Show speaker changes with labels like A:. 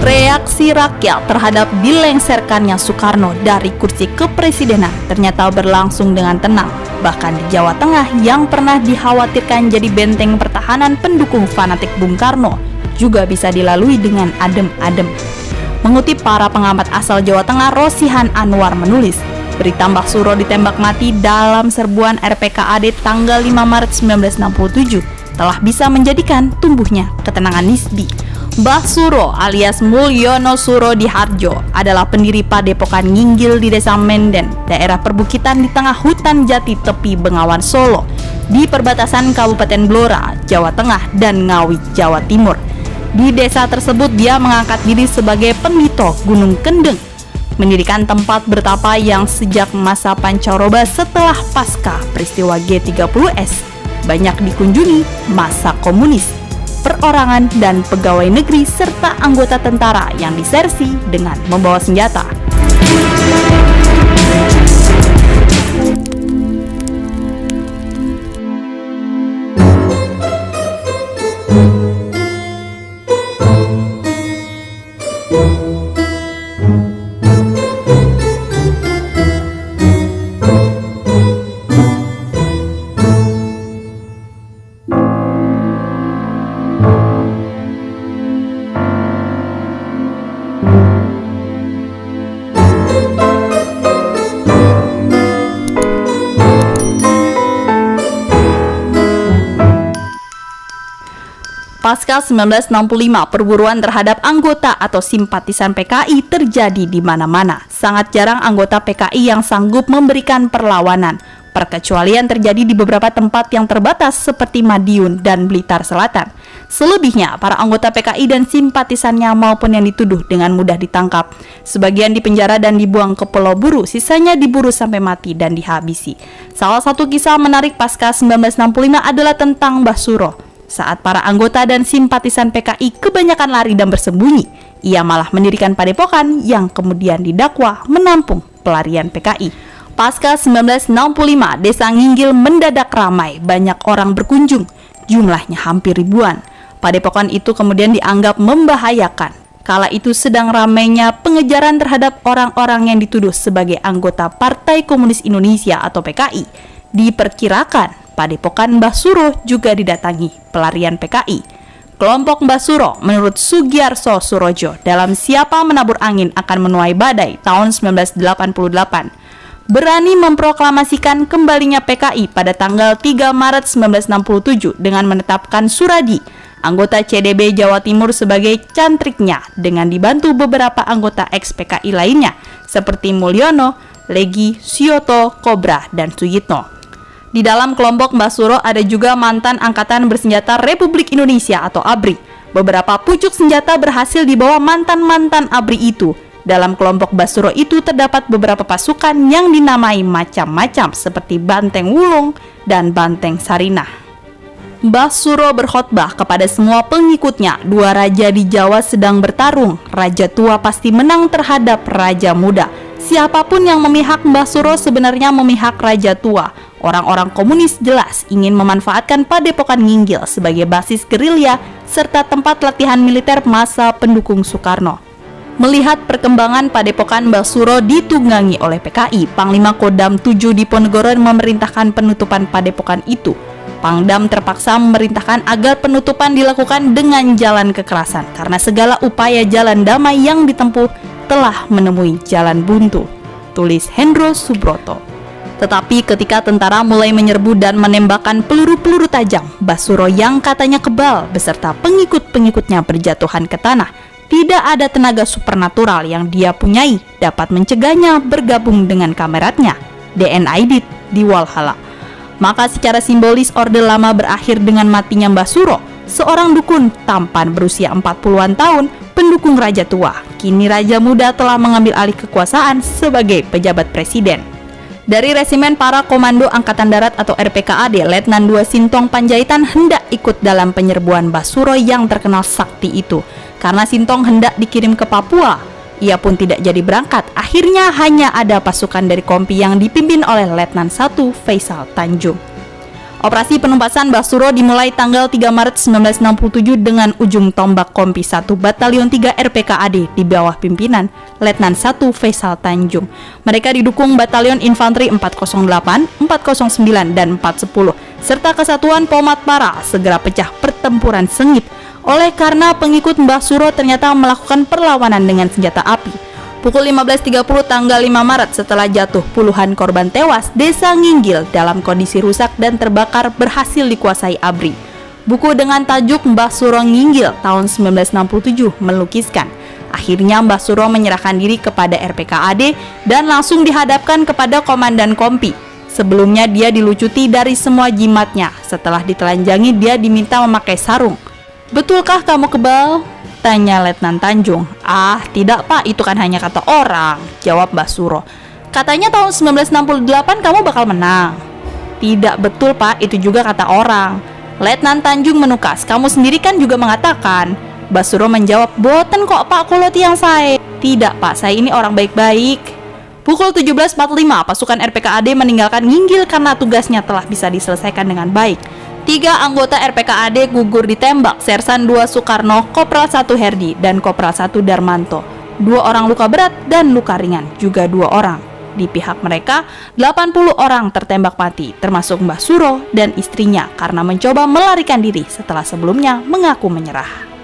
A: Reaksi rakyat terhadap dilengserkannya Soekarno dari kursi kepresidenan ternyata berlangsung dengan tenang. Bahkan di Jawa Tengah yang pernah dikhawatirkan jadi benteng pertahanan pendukung fanatik Bung Karno juga bisa dilalui dengan adem-adem. Mengutip para pengamat asal Jawa Tengah, Rosihan Anwar menulis, berita Mbah Suro ditembak mati dalam serbuan RPKAD tanggal 5 Maret 1967 telah bisa menjadikan tumbuhnya ketenangan nisbi. Mbah Suro alias Mulyono Suro Diharjo adalah pendiri Padepokan Nginggil di Desa Menden, daerah perbukitan di tengah hutan jati tepi Bengawan Solo, di perbatasan Kabupaten Blora, Jawa Tengah dan Ngawi, Jawa Timur. Di desa tersebut dia mengangkat diri sebagai pendito Gunung Kendeng, mendirikan tempat bertapa yang sejak masa pancaroba setelah pasca peristiwa G30S banyak dikunjungi masa komunis, perorangan dan pegawai negeri serta anggota tentara yang disersi dengan membawa senjata. Pasca 1965, perburuan terhadap anggota atau simpatisan PKI terjadi di mana-mana. Sangat jarang anggota PKI yang sanggup memberikan perlawanan. Perkecualian terjadi di beberapa tempat yang terbatas seperti Madiun dan Blitar Selatan. Selebihnya, para anggota PKI dan simpatisannya maupun yang dituduh dengan mudah ditangkap. Sebagian dipenjara dan dibuang ke Pulau Buru, sisanya diburu sampai mati dan dihabisi. Salah satu kisah menarik pasca 1965 adalah tentang Mbah Suro. Saat para anggota dan simpatisan PKI kebanyakan lari dan bersembunyi, ia malah mendirikan padepokan yang kemudian didakwa menampung pelarian PKI. Pasca 1965, Desa Nginggil mendadak ramai, banyak orang berkunjung, jumlahnya hampir ribuan. Padepokan itu kemudian dianggap membahayakan. Kala itu sedang ramainya pengejaran terhadap orang-orang yang dituduh sebagai anggota Partai Komunis Indonesia atau PKI. Diperkirakan Padepokan Mbah Suro juga didatangi pelarian PKI. Kelompok Mbah Suro menurut Sugiarso Surojo dalam Siapa Menabur Angin Akan Menuai Badai tahun 1988 berani memproklamasikan kembalinya PKI pada tanggal 3 Maret 1967 dengan menetapkan Suradi, anggota CDB Jawa Timur sebagai cantriknya dengan dibantu beberapa anggota ex-PKI lainnya seperti Mulyono, Legi, Sioto, Kobra, dan Suyitno. Di dalam kelompok Mbah Suro ada juga mantan Angkatan Bersenjata Republik Indonesia atau ABRI. Beberapa pucuk senjata berhasil dibawa mantan-mantan ABRI itu. Dalam kelompok Mbah Suro itu terdapat beberapa pasukan yang dinamai macam-macam seperti Banteng Wulung dan Banteng Sarinah. Mbah Suro berkhotbah kepada semua pengikutnya, dua raja di Jawa sedang bertarung. Raja tua pasti menang terhadap raja muda. Siapapun yang memihak Mbah Suro sebenarnya memihak raja tua. Orang-orang komunis jelas ingin memanfaatkan Padepokan Nginggil sebagai basis gerilya serta tempat latihan militer masa pendukung Soekarno. Melihat perkembangan Padepokan Mbah Suro ditunggangi oleh PKI, Panglima Kodam 7 Diponegoro memerintahkan penutupan padepokan itu. Pangdam terpaksa memerintahkan agar penutupan dilakukan dengan jalan kekerasan karena segala upaya jalan damai yang ditempuh telah menemui jalan buntu, tulis Hendro Subroto. Tetapi ketika tentara mulai menyerbu dan menembakkan peluru-peluru tajam, Mbah Suro yang katanya kebal beserta pengikut-pengikutnya berjatuhan ke tanah. Tidak ada tenaga supernatural yang dia punyai dapat mencegahnya bergabung dengan kameratnya, DN Aidit, di Walhalla. Maka secara simbolis Orde Lama berakhir dengan matinya Mbah Suro, seorang dukun tampan berusia 40-an tahun, pendukung raja tua. Kini raja muda telah mengambil alih kekuasaan sebagai pejabat presiden. Dari resimen para komando Angkatan Darat atau RPKAD, Letnan 2 Sintong Panjaitan hendak ikut dalam penyerbuan Mbah Suro yang terkenal sakti itu. Karena Sintong hendak dikirim ke Papua, ia pun tidak jadi berangkat. Akhirnya hanya ada pasukan dari Kompi yang dipimpin oleh Letnan 1 Faisal Tanjung. Operasi penumpasan Mbah Suro dimulai tanggal 3 Maret 1967 dengan ujung tombak Kompi 1 Batalion 3 RPKAD di bawah pimpinan Letnan 1 Faisal Tanjung. Mereka didukung Batalion Infanteri 408, 409, dan 410, serta Kesatuan Pomat Para segera pecah pertempuran sengit oleh karena pengikut Mbah Suro ternyata melakukan perlawanan dengan senjata api. Pukul 15.30 tanggal 5 Maret setelah jatuh puluhan korban tewas, desa Nginggil dalam kondisi rusak dan terbakar berhasil dikuasai ABRI. Buku dengan tajuk Mbah Suro Nginggil tahun 1967 melukiskan, akhirnya Mbah Suro menyerahkan diri kepada RPKAD dan langsung dihadapkan kepada Komandan Kompi. Sebelumnya dia dilucuti dari semua jimatnya, setelah ditelanjangi dia diminta memakai sarung. "Betulkah kamu kebal?" tanya Letnan Tanjung. "Ah, tidak Pak, itu kan hanya kata orang," jawab Mbah Suro. "Katanya tahun 1968 kamu bakal menang." "Tidak betul Pak, itu juga kata orang." Letnan Tanjung menukas, "Kamu sendiri kan juga mengatakan." Mbah Suro menjawab, "Boten kok Pak, kulo tiang saya." "Tidak Pak, saya ini orang baik-baik." Pukul 17.45 pasukan RPKAD meninggalkan Nginggil karena tugasnya telah bisa diselesaikan dengan baik. 3 anggota RPKAD gugur ditembak, Sersan 2 Soekarno, Kopral 1 Herdi, dan Kopral 1 Darmanto. 2 orang luka berat dan luka ringan, juga 2 orang. Di pihak mereka, 80 orang tertembak mati, termasuk Mbah Suro dan istrinya karena mencoba melarikan diri setelah sebelumnya mengaku menyerah.